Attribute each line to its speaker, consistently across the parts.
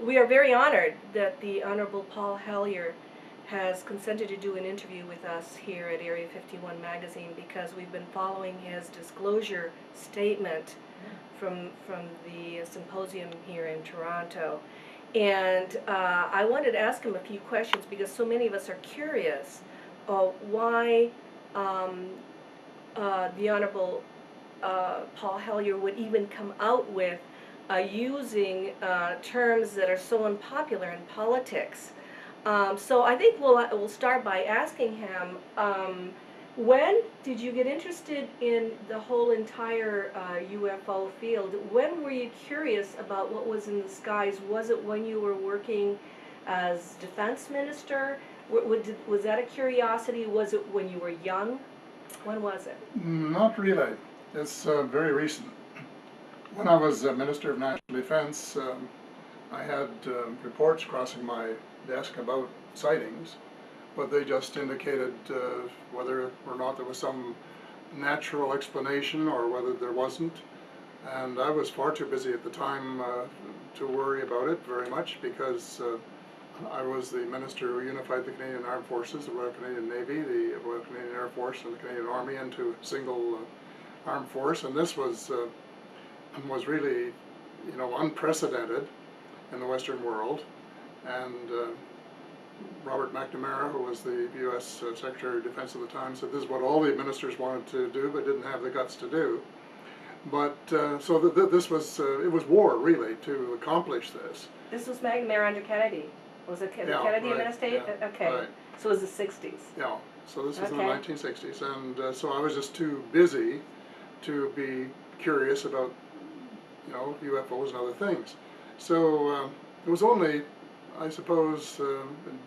Speaker 1: We are very honored that the Honorable Paul Hellyer has consented to do an interview with us here at Area 51 Magazine because we've been following his disclosure statement from the symposium here in Toronto. And I wanted to ask him a few questions because so many of us are curious why the Honorable Paul Hellyer would even come out with using terms that are so unpopular in politics. So I think we'll start by asking him, when did you get interested in the whole entire UFO field? When were you curious about what was in the skies? Was it when you were working as defense minister? Was that a curiosity? Was it when you were young? When was it?
Speaker 2: Not really. It's very recent. When I was Minister of National Defense, I had reports crossing my desk about sightings, but they just indicated whether or not there was some natural explanation or whether there wasn't. And I was far too busy at the time to worry about it very much because I was the minister who unified the Canadian Armed Forces, the Royal Canadian Navy, the Royal Canadian Air Force, and the Canadian Army into a single armed force, and this was really, unprecedented in the Western world. And Robert McNamara, who was the U.S. Secretary of Defense at the time, said this is what all the ministers wanted to do but didn't have the guts to do. But so this was, it was war, really, to accomplish this.
Speaker 1: This was McNamara under Kennedy. Was it the Kennedy administration?
Speaker 2: Yeah,
Speaker 1: okay,
Speaker 2: right.
Speaker 1: So it was the 60s.
Speaker 2: Yeah, so this was
Speaker 1: okay.
Speaker 2: in the 1960s, and so I was just too busy to be curious about, UFOs and other things. So it was only, I suppose, in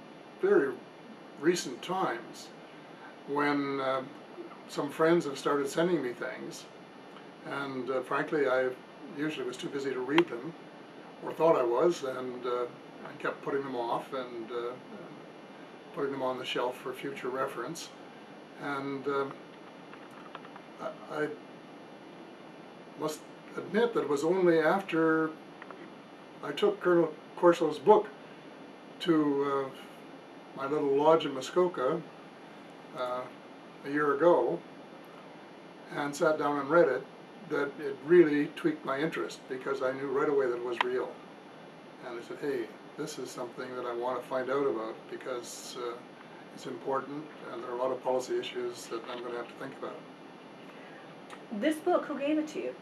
Speaker 2: very recent times when some friends have started sending me things, and frankly, I usually was too busy to read them, or thought I was, and I kept putting them off and putting them on the shelf for future reference. And I must admit that it was only after I took Colonel Corso's book to my little lodge in Muskoka a year ago and sat down and read it, that it really tweaked my interest, because I knew right away that it was real. And I said, hey, this is something that I want to find out about, because it's important and there are a lot of policy issues that I'm going to have to think about.
Speaker 1: This book, who gave it to you?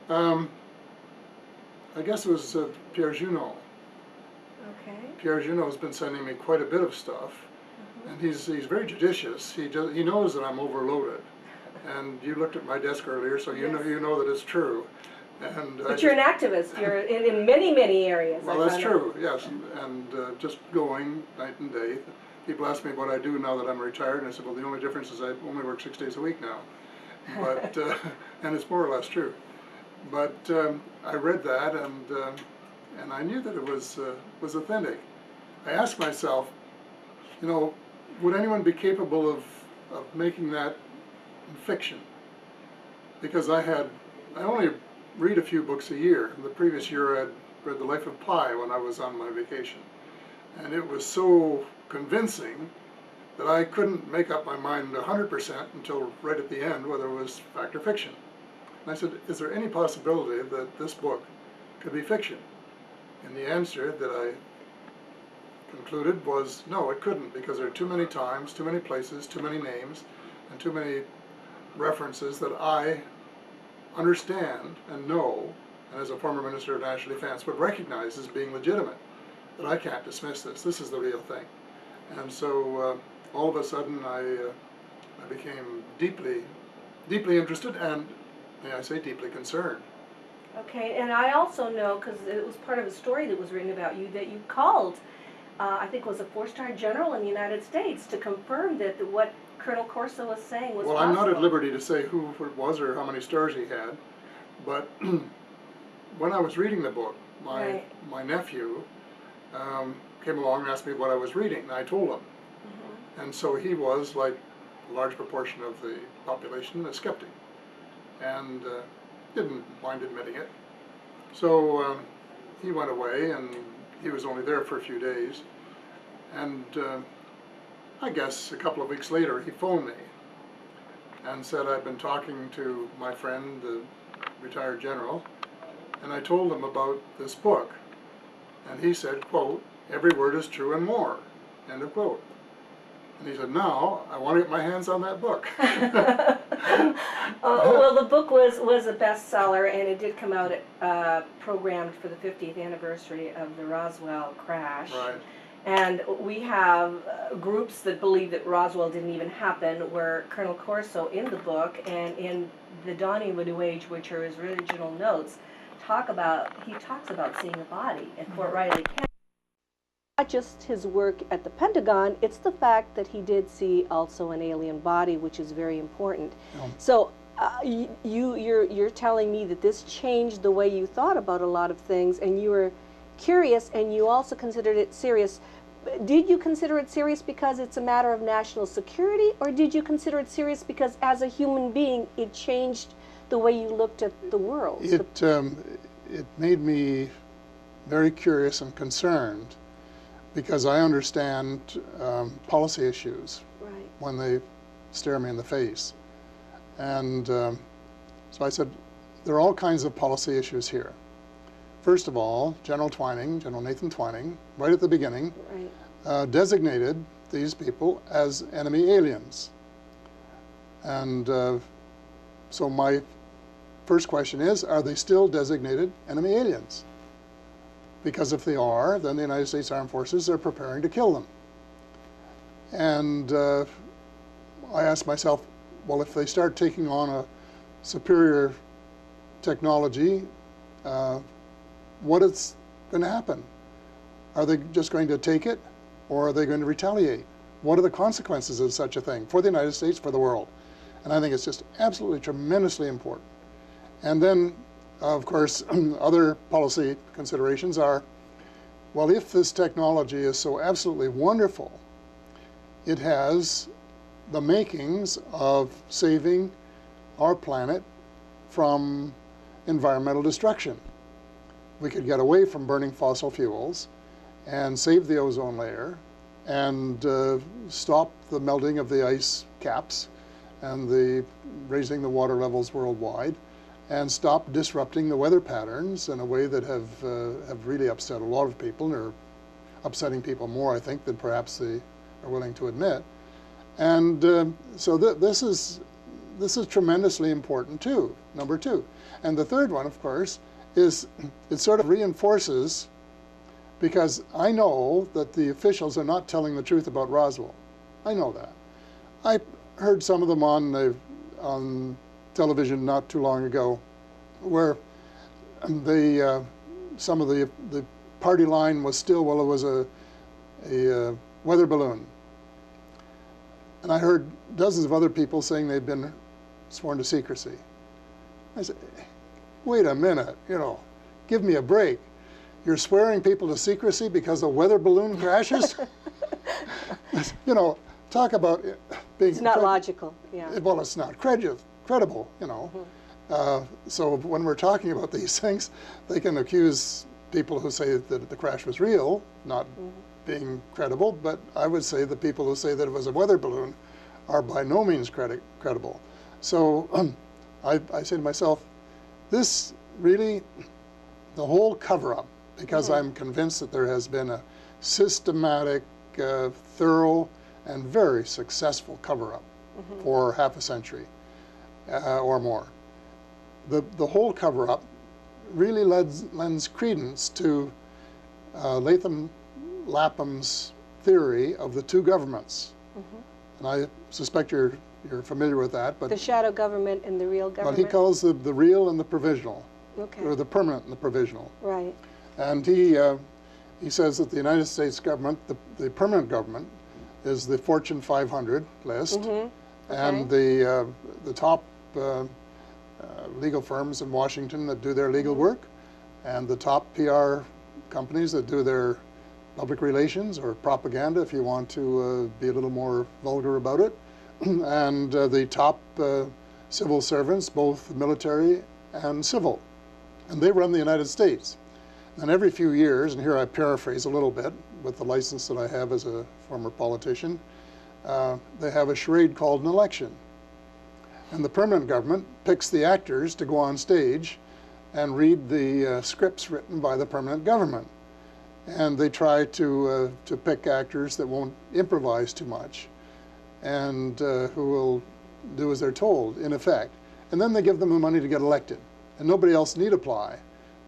Speaker 2: I guess it was Pierre Junot.
Speaker 1: Okay.
Speaker 2: Pierre Junot has been sending me quite a bit of stuff, and he's very judicious. He knows that I'm overloaded, and you looked at my desk earlier, so you know that it's true. And
Speaker 1: but you're an activist. You're in many areas.
Speaker 2: Well, that's true. Yes, and just going night and day. People ask me what I do now that I'm retired, and I said, well, the only difference is I only work 6 days a week now. But and it's more or less true. But I read that, and I knew that it was authentic. I asked myself, would anyone be capable of making that in fiction? Because I only read a few books a year. The previous year I'd read The Life of Pi when I was on my vacation. And it was so convincing that I couldn't make up my mind 100% until right at the end whether it was fact or fiction. And I said, is there any possibility that this book could be fiction? And the answer that I concluded was no, it couldn't, because there are too many times, too many places, too many names, and too many references that I understand and know, and as a former Minister of National Defense would recognize as being legitimate, that I can't dismiss this. This is the real thing. And so all of a sudden I became deeply interested, and may I say deeply concerned.
Speaker 1: Okay, and I also know, because it was part of a story that was written about you, that you called, I think it was a 4-star general in the United States, to confirm that what Colonel Corso was saying was
Speaker 2: well,
Speaker 1: possible.
Speaker 2: I'm not at liberty to say who it was or how many stars he had, but when I was reading the book, my nephew came along and asked me what I was reading, and I told him. And so he was, like a large proportion of the population, a skeptic, and didn't mind admitting it. So he went away and he was only there for a few days. And I guess a couple of weeks later he phoned me and said I'd been talking to my friend, the retired general, and I told him about this book. And he said, quote, "Every word is true and more," end of quote. And he said, "Now I want to get my hands on that book."
Speaker 1: Well, the book was a bestseller, and it did come out programmed for the 50th anniversary of the Roswell crash.
Speaker 2: Right.
Speaker 1: And we have groups that believe that Roswell didn't even happen, where Colonel Corso in the book and in The Dawning of a New Age, which are his original notes, he talks about seeing a body at Fort Riley, Canada. Not just his work at the Pentagon, it's the fact that he did see also an alien body, which is very important. So you're telling me that this changed the way you thought about a lot of things, and you were curious, and you also considered it serious. Did you consider it serious because it's a matter of national security, or did you consider it serious because as a human being it changed the way you looked at the world?
Speaker 2: It made me very curious and concerned, because I understand policy issues when they stare me in the face. And so I said, there are all kinds of policy issues here. First of all, General Nathan Twining, right at the beginning, designated these people as enemy aliens. And so my first question is, are they still designated enemy aliens? Because if they are, then the United States Armed Forces are preparing to kill them. And I asked myself, well, if they start taking on a superior technology, what is going to happen? Are they just going to take it, or are they going to retaliate? What are the consequences of such a thing for the United States, for the world? And I think it's just absolutely tremendously important. And then, of course, other policy considerations are, well, if this technology is so absolutely wonderful, it has the makings of saving our planet from environmental destruction. We could get away from burning fossil fuels and save the ozone layer and stop the melting of the ice caps and the raising the water levels worldwide, and stop disrupting the weather patterns in a way that have really upset a lot of people, and are upsetting people more, I think, than perhaps they are willing to admit. And so this is tremendously important too, number two. And the third one, of course, is it sort of reinforces, because I know that the officials are not telling the truth about Roswell. I know that. I heard some of them on television not too long ago, where some of the party line was still, well, it was a weather balloon. And I heard dozens of other people saying they'd been sworn to secrecy. I said, wait a minute, give me a break. You're swearing people to secrecy because a weather balloon crashes? Talk about being...
Speaker 1: It's not logical, yeah.
Speaker 2: Well, it's not credible, So when we're talking about these things, they can accuse people who say that the crash was real, not being credible, but I would say the people who say that it was a weather balloon are by no means credible. So I say to myself, this really, the whole cover-up, because I'm convinced that there has been a systematic, thorough, and very successful cover-up for half a century or more. The whole cover-up really lends credence to Latham Lapham's theory of the two governments. And I suspect you're familiar with that. But
Speaker 1: the shadow government and the real government?
Speaker 2: But he calls the real and the provisional,
Speaker 1: okay,
Speaker 2: or the permanent and the provisional.
Speaker 1: Right.
Speaker 2: And he says that the United States government, the permanent government, is the Fortune 500 list, and the top legal firms in Washington that do their legal work, and the top PR companies that do their public relations or propaganda, if you want to be a little more vulgar about it, and the top civil servants, both military and civil, and they run the United States. And every few years, and here I paraphrase a little bit with the license that I have as a former politician, they have a charade called an election. And the permanent government picks the actors to go on stage and read the scripts written by the permanent government. And they try to pick actors that won't improvise too much and who will do as they're told, in effect. And then they give them the money to get elected. And nobody else need apply,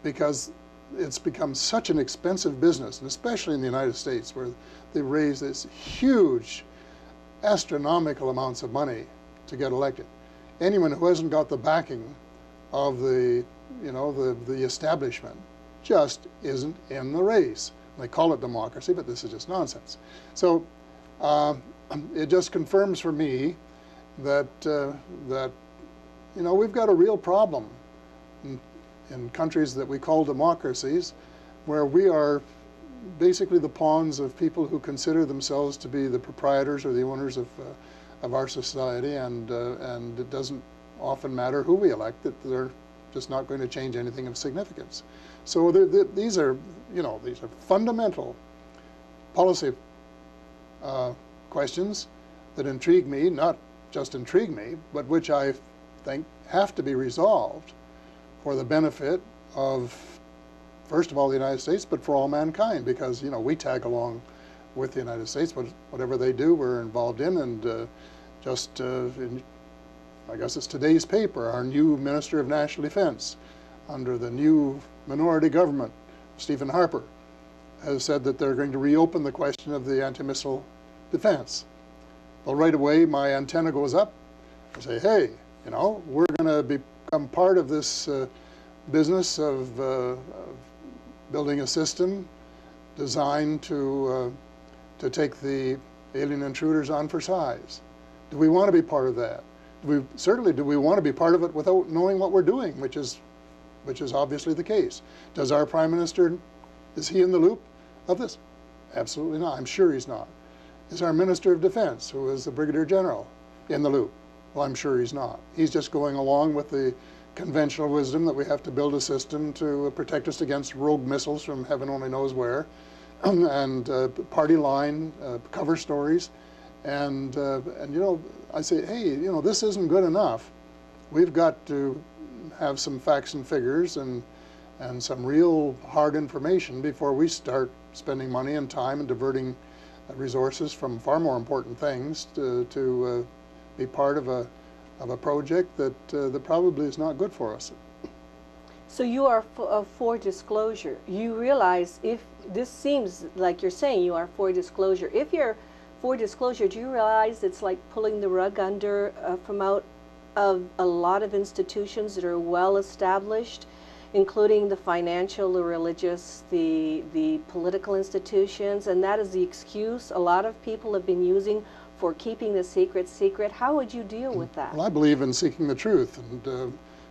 Speaker 2: because it's become such an expensive business, and especially in the United States, where they raise this huge, astronomical amounts of money to get elected. Anyone who hasn't got the backing of the establishment just isn't in the race. They call it democracy, but this is just nonsense. So it just confirms for me that we've got a real problem in countries that we call democracies, where we are basically the pawns of people who consider themselves to be the proprietors or the owners of our society, and it doesn't often matter who we elect, that they're just not going to change anything of significance. So these are fundamental policy questions that intrigue me, not just intrigue me, but which I think have to be resolved for the benefit of, first of all, the United States, but for all mankind, because we tag along with the United States. Whatever they do, we're involved in, and I guess it's today's paper, our new Minister of National Defense, under the new minority government, Stephen Harper, has said that they're going to reopen the question of the anti-missile defense. Well, right away, my antenna goes up. I say, hey, we're going to become part of this business of building a system designed to take the alien intruders on for size. Do we want to be part of that? Certainly, do we want to be part of it without knowing what we're doing, which is obviously the case. Does our Prime Minister, is he in the loop of this? Absolutely not. I'm sure he's not. Is our Minister of Defense, who is the Brigadier General, in the loop? Well, I'm sure he's not. He's just going along with the conventional wisdom that we have to build a system to protect us against rogue missiles from heaven only knows where, and party line cover stories. And I say, hey, this isn't good enough. We've got to have some facts and figures and some real hard information before we start spending money and time and diverting resources from far more important things to be part of a project that probably is not good for us.
Speaker 3: So you are for disclosure. You realize, if this seems like you're saying you are for disclosure, if you're for disclosure, do you realize it's like pulling the rug under from out of a lot of institutions that are well established, including the financial, the religious, the political institutions, and that is the excuse a lot of people have been using for keeping the secret secret? How would you deal with that?
Speaker 2: Well, I believe in seeking the truth, and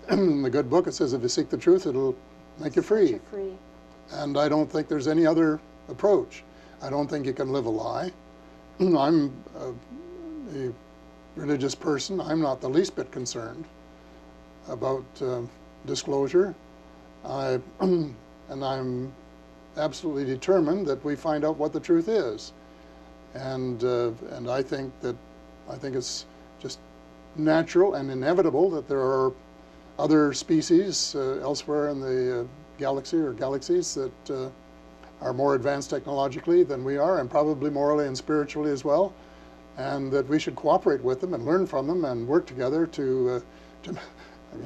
Speaker 2: in the good book it says if you seek the truth, it'll make you free.
Speaker 3: Set you free.
Speaker 2: And I don't think there's any other approach. I don't think you can live a lie. I'm a religious person. I'm not the least bit concerned about disclosure. And I'm absolutely determined that we find out what the truth is. And I think it's just natural and inevitable that there are other species elsewhere in the galaxy or galaxies that are more advanced technologically than we are, and probably morally and spiritually as well, and that we should cooperate with them and learn from them and work together to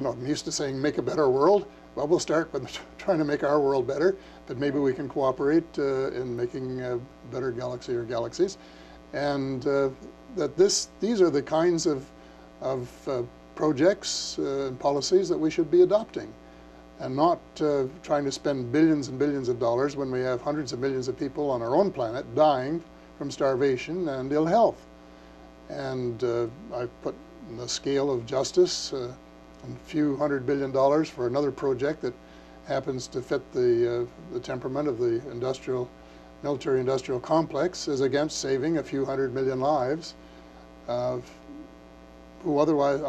Speaker 2: I'm used to saying make a better world. Well, we'll start with trying to make our world better, but maybe we can cooperate in making a better galaxy or galaxies, and that these are the kinds of projects and policies that we should be adopting, and not trying to spend billions and billions of dollars when we have hundreds of millions of people on our own planet dying from starvation and ill health. And I put in the scale of justice a few $100 billion for another project that happens to fit the temperament of the military-industrial complex, as against saving a few 100 million lives of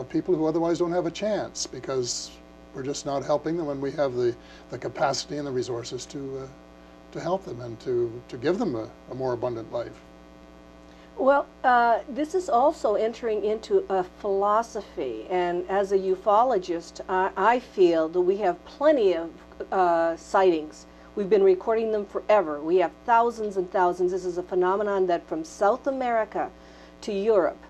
Speaker 2: people who otherwise don't have a chance, because we're just not helping them when we have the capacity and the resources to help them and to give them a more abundant life.
Speaker 3: Well, this is also entering into a philosophy, and as a ufologist, I feel that we have plenty of sightings. We've been recording them forever. We have thousands and thousands. This is a phenomenon that from South America to Europe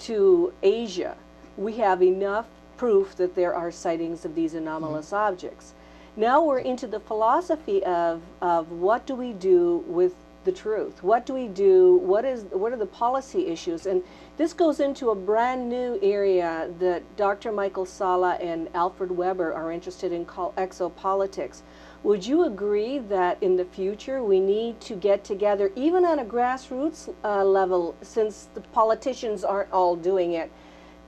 Speaker 3: to Asia, we have enough proof that there are sightings of these anomalous objects. Now we're into the philosophy of what do we do with the truth? What do we do? What are the policy issues? And this goes into a brand new area that Dr. Michael Sala and Alfred Weber are interested in, called exopolitics. Would you agree that in the future we need to get together, even on a grassroots level, since the politicians aren't all doing it,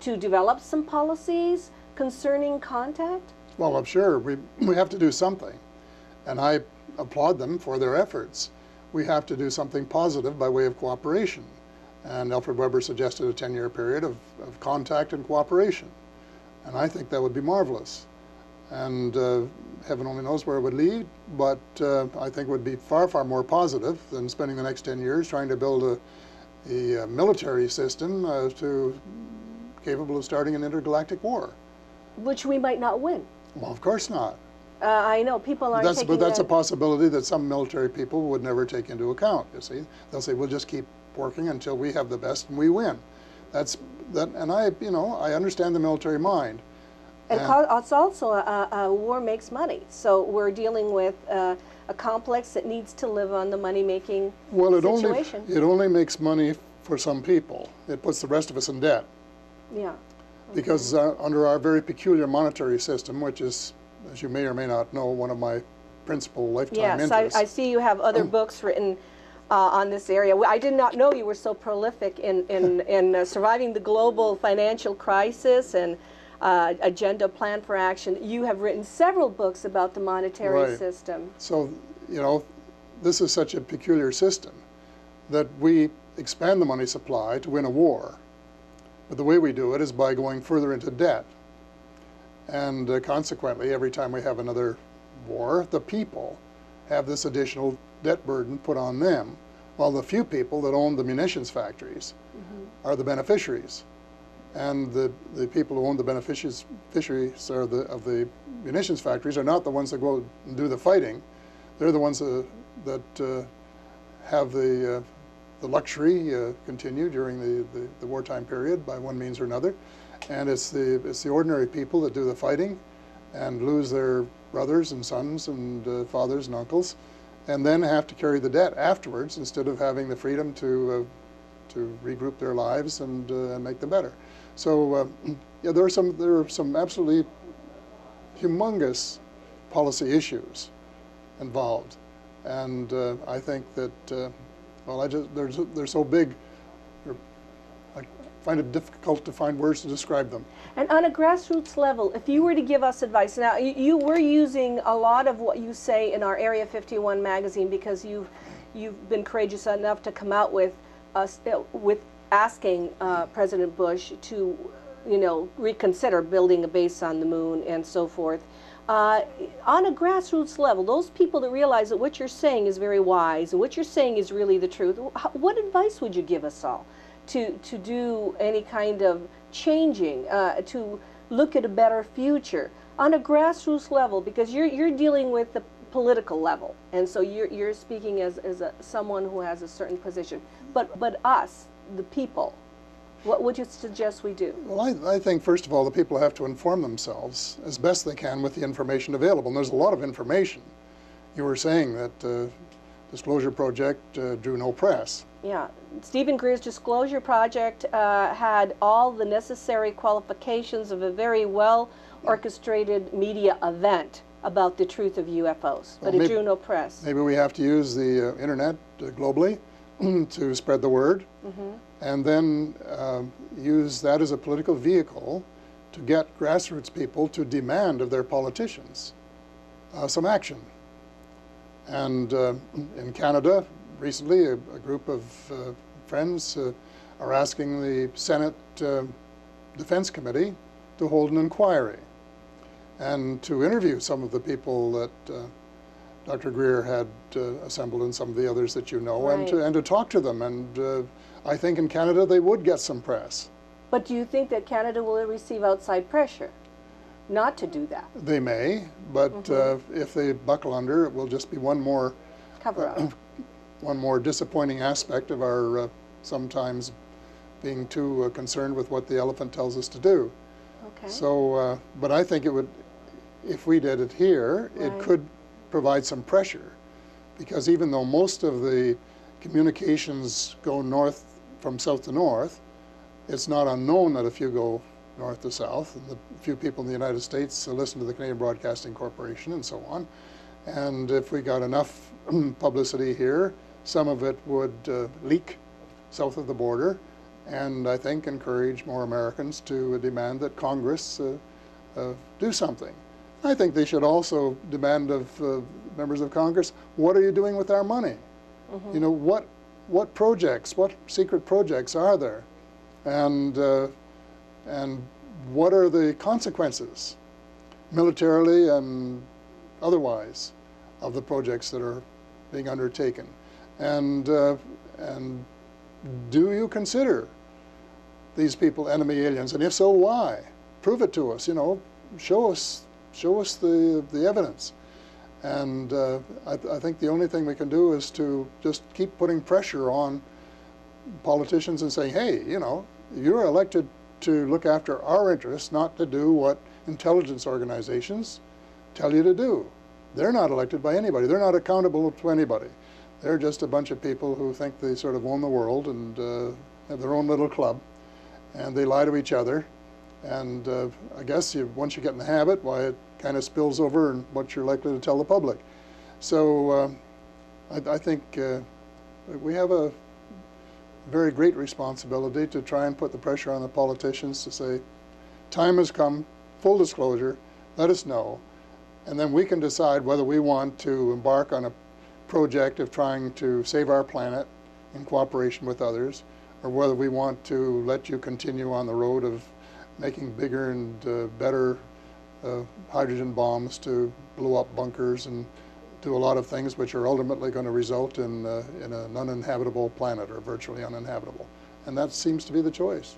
Speaker 3: to develop some policies concerning contact?
Speaker 2: Well, I'm sure we have to do something, and I applaud them for their efforts. We have to do something positive by way of cooperation. And Alfred Weber suggested a 10-year period of contact and cooperation. And I think that would be marvelous. And heaven only knows where it would lead, but I think it would be far, far more positive than spending the next 10 years trying to build a military system capable of starting an intergalactic war.
Speaker 3: Which we might not win.
Speaker 2: Well, of course not.
Speaker 3: I know people aren't taking
Speaker 2: But that's a possibility that some military people would never take into account, you see. They'll say, we'll just keep working until we have the best and we win. And I understand the military mind.
Speaker 3: And it's also a war makes money. So we're dealing with a complex that needs to live on the money-making situation.
Speaker 2: It only makes money for some people. It puts the rest of us in debt.
Speaker 3: Yeah.
Speaker 2: Because under our very peculiar monetary system, which is, as you may or may not know, one of my principal lifetime interests.
Speaker 3: Yes, I see you have other books written on this area. I did not know you were so prolific in surviving the global financial crisis and agenda plan for action. You have written several books about the monetary system.
Speaker 2: So, this is such a peculiar system that we expand the money supply to win a war. But the way we do it is by going further into debt. And consequently, every time we have another war, the people have this additional debt burden put on them, while the few people that own the munitions factories are the beneficiaries. And the people who own the beneficiaries of the munitions factories are not the ones that go and do the fighting. They're the ones that have the luxury continue during the wartime period by one means or another. And it's the ordinary people that do the fighting and lose their brothers and sons and fathers and uncles, and then have to carry the debt afterwards instead of having the freedom to regroup their lives and make them better. So there are some absolutely humongous policy issues involved, and I think that they're so big. I find it difficult to find words to describe them.
Speaker 3: And on a grassroots level, if you were to give us advice, now you were using a lot of what you say in our Area 51 magazine because you've been courageous enough to come out with asking President Bush to, reconsider building a base on the moon and so forth. On a grassroots level, those people that realize that what you're saying is very wise and what you're saying is really the truth, what advice would you give us all to do any kind of changing, to look at a better future on a grassroots level? Because you're dealing with the political level, and so you're speaking as someone who has a certain position. But us, the people, what would you suggest we do?
Speaker 2: Well, I think, first of all, the people have to inform themselves as best they can with the information available. And there's a lot of information. You were saying that Disclosure Project drew no press.
Speaker 3: Yeah. Stephen Greer's Disclosure Project had all the necessary qualifications of a very well-orchestrated media event about the truth of UFOs, but it drew no press.
Speaker 2: Maybe we have to use the internet globally to spread the word, and then use that as a political vehicle to get grassroots people to demand of their politicians some action. And in Canada, recently, a group of friends are asking the Senate Defense Committee to hold an inquiry. and to interview some of the people that Dr. Greer had assembled and some of the others that you know,
Speaker 3: Right.
Speaker 2: and to talk to them. And I think in Canada they would get some press.
Speaker 3: But do you think that Canada will receive outside pressure not to do that?
Speaker 2: They may, but if they buckle under, it will just be one more
Speaker 3: Cover up.
Speaker 2: one more disappointing aspect of our sometimes being too concerned with what the elephant tells us to do.
Speaker 3: Okay.
Speaker 2: So, but I think it would, if we did it here, it
Speaker 3: Right.
Speaker 2: could provide some pressure, because even though most of the communications go north from south to north, it's not unknown that if you go north to south, and the few people in the United States listen to the Canadian Broadcasting Corporation and so on, and if we got enough publicity here, some of it would leak south of the border, and I think encourage more Americans to demand that Congress do something. I think they should also demand of members of Congress, what are you doing with our money? You know, what projects, what secret projects are there? And what are the consequences, militarily and otherwise, of the projects that are being undertaken? And do you consider these people enemy aliens? And if so, why? Prove it to us, you know, show us the evidence. And I think the only thing we can do is to just keep putting pressure on politicians and saying, hey, you know, you're elected to look after our interests, not to do what intelligence organizations tell you to do. They're not elected by anybody. They're not accountable to anybody. They're just a bunch of people who think they sort of own the world and have their own little club, and they lie to each other. And I guess once you get in the habit, why, it kind of spills over in what you're likely to tell the public. So I think we have a very great responsibility to try and put the pressure on the politicians to say, time has come, full disclosure, let us know, and then we can decide whether we want to embark on a project of trying to save our planet in cooperation with others, or whether we want to let you continue on the road of making bigger and better hydrogen bombs to blow up bunkers and do a lot of things which are ultimately going to result in an uninhabitable planet, or virtually uninhabitable. And that seems to be the choice.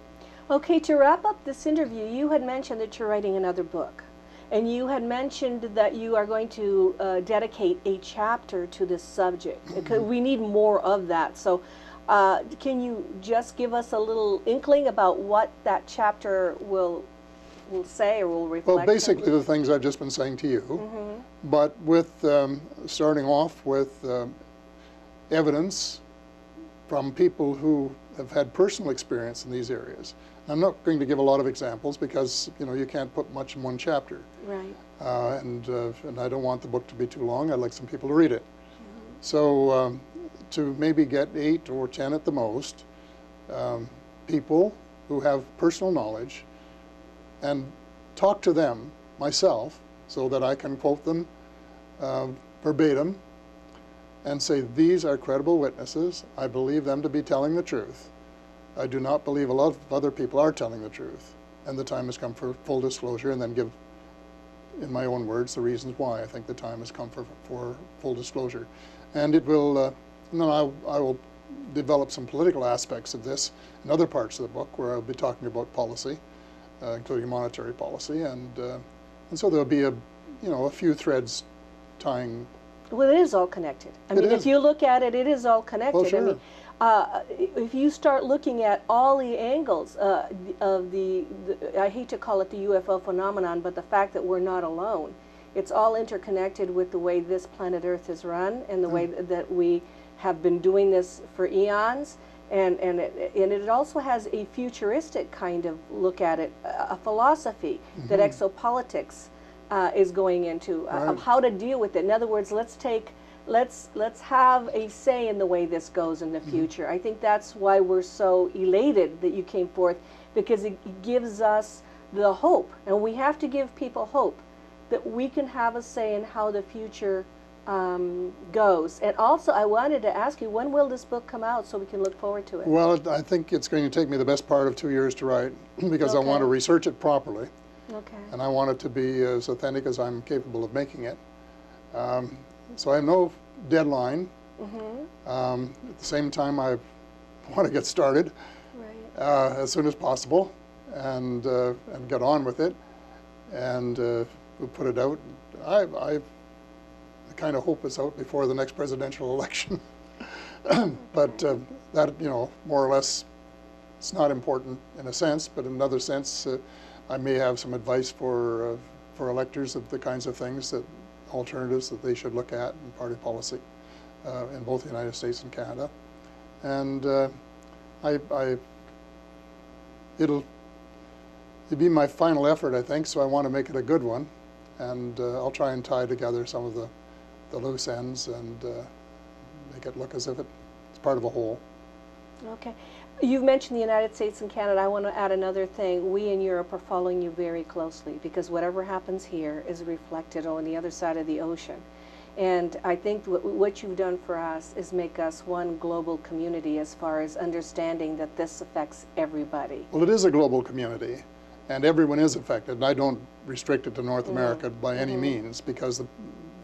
Speaker 3: Okay, to wrap up this interview, you had mentioned that you're writing another book. And you had mentioned that you are going to dedicate a chapter to this subject. We need more of that. So can you just give us a little inkling about what that chapter will say or will reflect?
Speaker 2: Well, basically the things I've just been saying to you, but with starting off with evidence from people who have had personal experience in these areas. I'm not going to give a lot of examples because, you know, you can't put much in one chapter.
Speaker 3: Right.
Speaker 2: And I don't want the book to be too long. I'd like some people to read it. So to maybe get 8 or 10 at the most people who have personal knowledge, and talk to them myself so that I can quote them verbatim and say, these are credible witnesses. I believe them to be telling the truth. I do not believe a lot of other people are telling the truth. And the time has come for full disclosure, and then give, in my own words, the reasons why I think the time has come for full disclosure. And it will, and then I will develop some political aspects of this in other parts of the book where I'll be talking about policy, including monetary policy, and so there'll be a few threads tying.
Speaker 3: Well, it is all connected. I mean, if you look at it, it is all connected.
Speaker 2: Well, sure.
Speaker 3: I mean, if you start looking at all the angles of the, I hate to call it the UFO phenomenon, but the fact that we're not alone, it's all interconnected with the way this planet Earth is run and the way that we have been doing this for eons. And it also has a futuristic kind of look at it, a philosophy that exopolitics is going into, of how to deal with it. In other words, let's have a say in the way this goes in the future. I think that's why we're so elated that you came forth, because it gives us the hope, and we have to give people hope that we can have a say in how the future goes. And also, I wanted to ask you, when will this book come out so we can look forward to it?
Speaker 2: Well, I think it's going to take me the best part of 2 years to write, because I want to research it properly.
Speaker 3: Okay.
Speaker 2: And I want it to be as authentic as I'm capable of making it. So I have no deadline. At the same time, I want to get started as soon as possible and get on with it, and we'll put it out. I kind of hope it's out before the next presidential election. But that, you know, more or less, it's not important in a sense, but in another sense, I may have some advice for electors of the kinds of things that alternatives that they should look at in party policy in both the United States and Canada. And it'll be my final effort, I think, so I want to make it a good one. And I'll try and tie together some of the loose ends and make it look as if it's part of a whole.
Speaker 3: Okay. You've mentioned the United States and Canada. I want to add another thing. We in Europe are following you very closely because whatever happens here is reflected on the other side of the ocean. And I think what you've done for us is make us one global community as far as understanding that this affects everybody.
Speaker 2: Well, it is a global community, and everyone is affected. And I don't restrict it to North America by any means, because a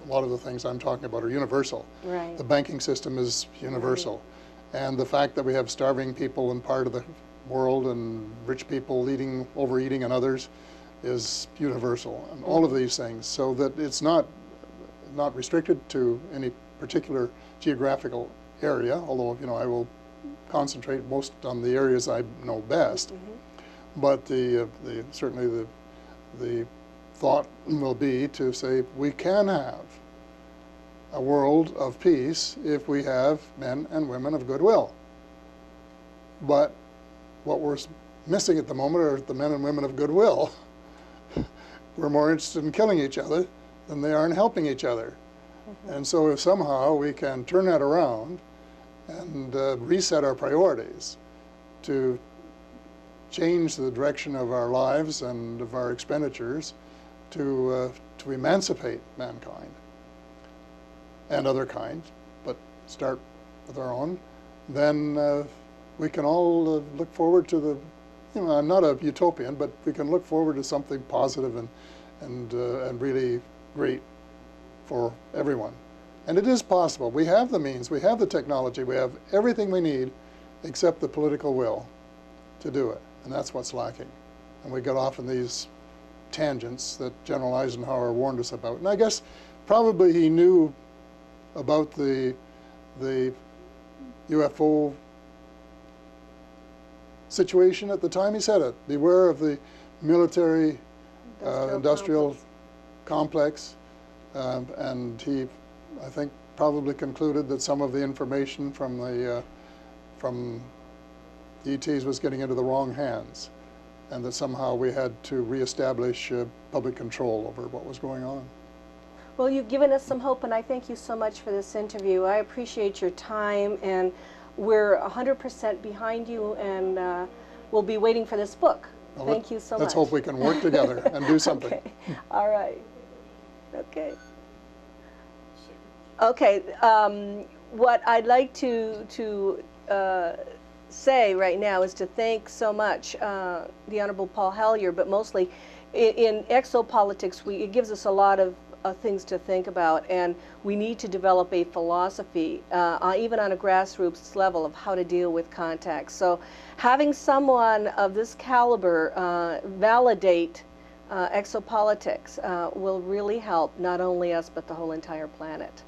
Speaker 2: lot of the things I'm talking about are universal.
Speaker 3: Right.
Speaker 2: The banking system is universal. Right. And the fact that we have starving people in part of the world and rich people overeating in others is universal. And all of these things, so that it's not restricted to any particular geographical area, although, you know, I will concentrate most on the areas I know best. But certainly the thought will be to say we can have a world of peace if we have men and women of goodwill. But what we're missing at the moment are the men and women of goodwill. We're more interested in killing each other than they are in helping each other. And so if somehow we can turn that around and reset our priorities to change the direction of our lives and of our expenditures to emancipate mankind and other kinds, but start with our own, then we can all look forward to the, you know, I'm not a utopian, but we can look forward to something positive and really great for everyone. And it is possible. We have the means, we have the technology, we have everything we need except the political will to do it. And that's what's lacking. And we got off in these tangents that General Eisenhower warned us about. And I guess probably he knew about the UFO situation at the time he said it. Beware of the military industrial complex. And he, I think, probably concluded that some of the information from the ETs was getting into the wrong hands, and that somehow we had to reestablish public control over what was going on.
Speaker 3: Well, you've given us some hope, and I thank you so much for this interview. I appreciate your time, and we're 100% behind you, and we'll be waiting for this book.
Speaker 2: Well,
Speaker 3: thank you so much.
Speaker 2: Let's hope we can work together and do something.
Speaker 3: Okay. All right. Okay. Okay. What I'd like to say right now is to thank so much the Honorable Paul Hellyer, but mostly in exopolitics, it gives us a lot of things to think about, and we need to develop a philosophy, even on a grassroots level, of how to deal with contacts. So having someone of this caliber validate exopolitics will really help not only us but the whole entire planet.